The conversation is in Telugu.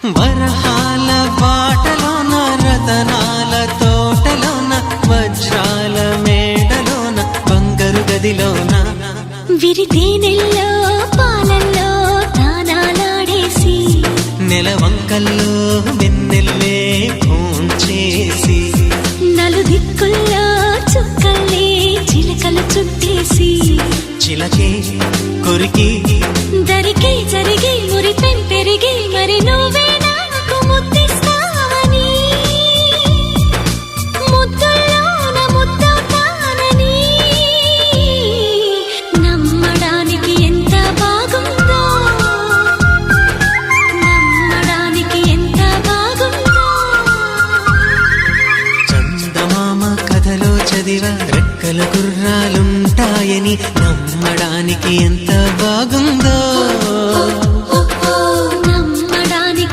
వరహాల బాటలోన రతనాల తోటలోన వజ్రాల మేడలోన బంగారు గదిలోన విరితేనెల్లో పాలల్లో తానాలాడేసి నెలవంకల్లో వెన్నెల్లే భోంచేసి నలుదిక్కుల్లో చుక్కల్లే చిలకలు చుట్టేసి చిలకే కొరికి దరికి జరిగి మురిపెం పెరిగి మరి నువ్వే నాకు ముద్దిస్తావని ముద్దుల్లోన ముద్దవుతానని నమ్మడానికి ఎంత బాగుందో నమ్మడానికి ఎంత బాగుందో చందమామ కథలో చదివ రెక్కల గుర్రాలుంటాయని నమ్మడానికి ఎంత బాగుందో